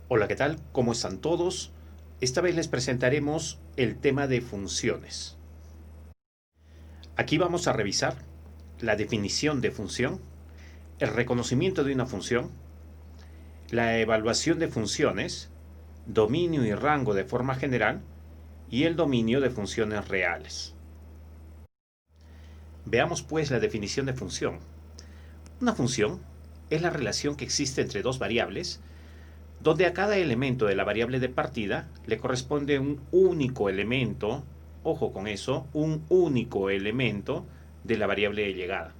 Hola, ¿qué tal? ¿Cómo están todos? Esta vez les presentaremos el tema de funciones. Aquí vamos a revisar la definición de función, el reconocimiento de una función, la evaluación de funciones, dominio y rango de forma general y el dominio de funciones reales. Veamos pues la definición de función. Una función es la relación que existe entre dos variables donde a cada elemento de la variable de partida le corresponde un único elemento, ojo con eso, un único elemento de la variable de llegada.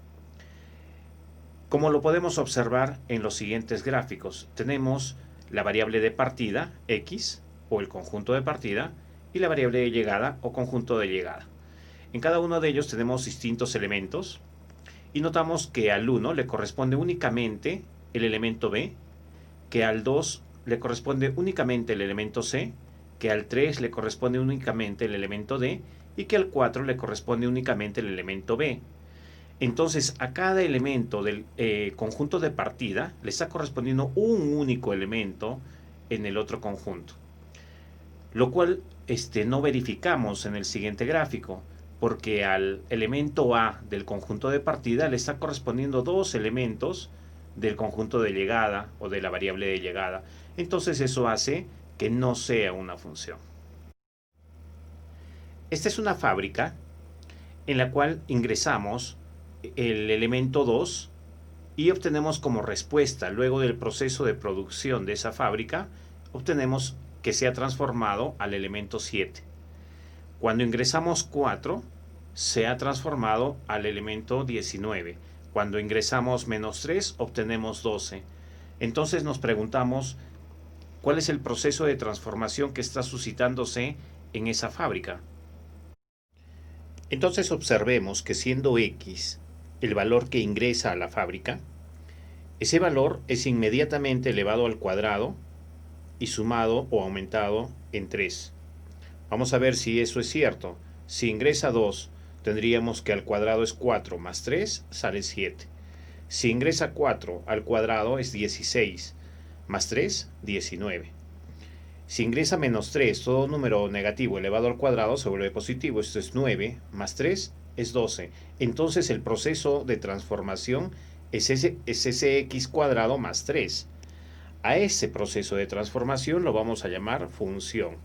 Como lo podemos observar en los siguientes gráficos, tenemos la variable de partida, x, o el conjunto de partida, y la variable de llegada o conjunto de llegada. En cada uno de ellos tenemos distintos elementos y notamos que al 1 le corresponde únicamente el elemento b, que al 2 le corresponde únicamente el elemento C, que al 3 le corresponde únicamente el elemento D y que al 4 le corresponde únicamente el elemento B. Entonces, a cada elemento del conjunto de partida le está correspondiendo un único elemento en el otro conjunto, lo cual no verificamos en el siguiente gráfico, porque al elemento A del conjunto de partida le está correspondiendo dos elementos del conjunto de llegada o de la variable de llegada. Entonces eso hace que no sea una función. Esta es una fábrica en la cual ingresamos el elemento 2 y obtenemos como respuesta, luego del proceso de producción de esa fábrica, obtenemos que se ha transformado al elemento 7. Cuando ingresamos 4, se ha transformado al elemento 19. Cuando ingresamos menos 3, obtenemos 12. Entonces nos preguntamos, ¿cuál es el proceso de transformación que está suscitándose en esa fábrica? Entonces observemos que siendo x el valor que ingresa a la fábrica, ese valor es inmediatamente elevado al cuadrado y sumado o aumentado en 3. Vamos a ver si eso es cierto. Si ingresa 2, tendríamos que al cuadrado es 4 más 3 sale 7. Si ingresa 4 al cuadrado es 16 más 3, 19. Si ingresa menos 3, todo número negativo elevado al cuadrado se vuelve positivo. Esto es 9 más 3 es 12. Entonces el proceso de transformación es ese x cuadrado más 3. A ese proceso de transformación lo vamos a llamar función.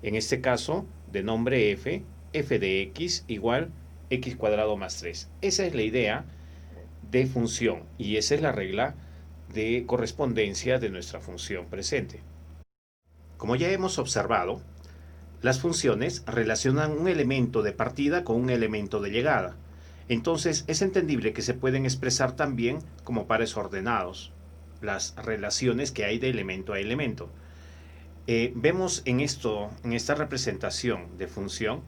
En este caso, de nombre f de x igual x cuadrado más 3. Esa es la idea de función y esa es la regla de correspondencia de nuestra función presente. Como ya hemos observado, las funciones relacionan un elemento de partida con un elemento de llegada. Entonces es entendible que se pueden expresar también como pares ordenados, las relaciones que hay de elemento a elemento. Vemos en esta representación de función,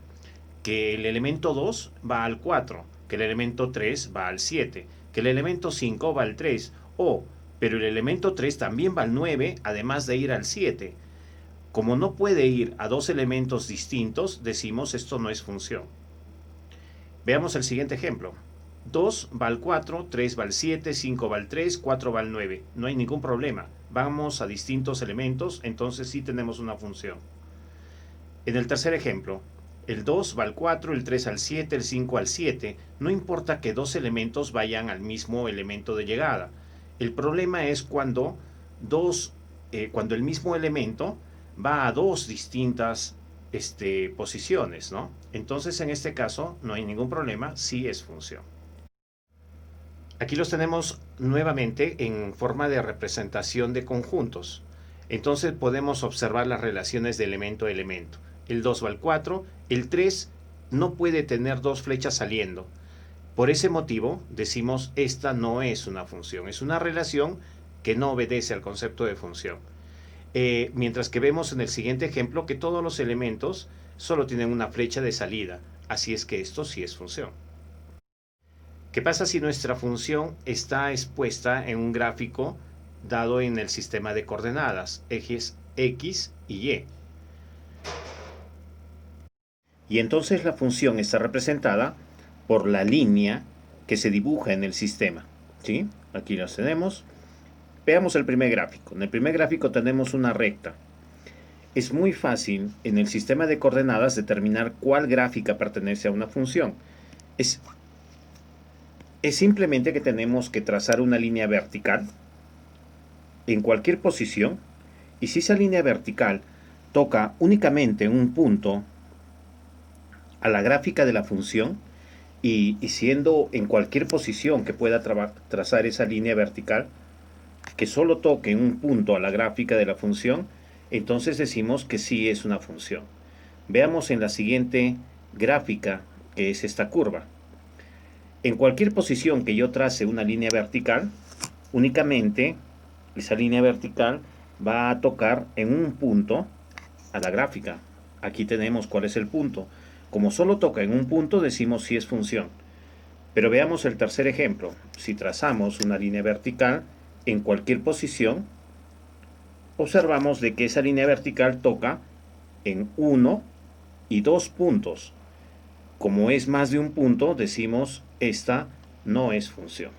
que el elemento 2 va al 4, que el elemento 3 va al 7, que el elemento 5 va al 3, pero el elemento 3 también va al 9, además de ir al 7. Como no puede ir a dos elementos distintos, decimos esto no es función. Veamos el siguiente ejemplo. 2 va al 4, 3 va al 7, 5 va al 3, 4 va al 9. No hay ningún problema. Vamos a distintos elementos, entonces sí tenemos una función. En el tercer ejemplo, el 2 va al 4, el 3 al 7, el 5 al 7. No importa que dos elementos vayan al mismo elemento de llegada. El problema es cuando el mismo elemento va a dos distintas posiciones, ¿no? Entonces, en este caso, no hay ningún problema, sí es función. Aquí los tenemos nuevamente en forma de representación de conjuntos. Entonces podemos observar las relaciones de elemento a elemento. El 2 va al 4, el 3 no puede tener dos flechas saliendo. Por ese motivo decimos esta no es una función, es una relación que no obedece al concepto de función. Mientras que vemos en el siguiente ejemplo que todos los elementos solo tienen una flecha de salida, así es que esto sí es función. ¿Qué pasa si nuestra función está expuesta en un gráfico dado en el sistema de coordenadas, ejes x y y? Y entonces la función está representada por la línea que se dibuja en el sistema, ¿sí? Aquí las tenemos. Veamos el primer gráfico. En el primer gráfico tenemos una recta. Es muy fácil en el sistema de coordenadas determinar cuál gráfica pertenece a una función. Es simplemente que tenemos que trazar una línea vertical en cualquier posición, y si esa línea vertical toca únicamente un punto a la gráfica de la función, y siendo en cualquier posición que pueda trazar esa línea vertical, que solo toque un punto a la gráfica de la función, entonces decimos que sí es una función. Veamos en la siguiente gráfica, que es esta curva. En cualquier posición que yo trace una línea vertical, únicamente esa línea vertical va a tocar en un punto a la gráfica. Aquí tenemos cuál es el punto. Como solo toca en un punto, decimos si es función. Pero veamos el tercer ejemplo. Si trazamos una línea vertical en cualquier posición, observamos de que esa línea vertical toca en 1 y 2 puntos. Como es más de un punto, decimos esta no es función.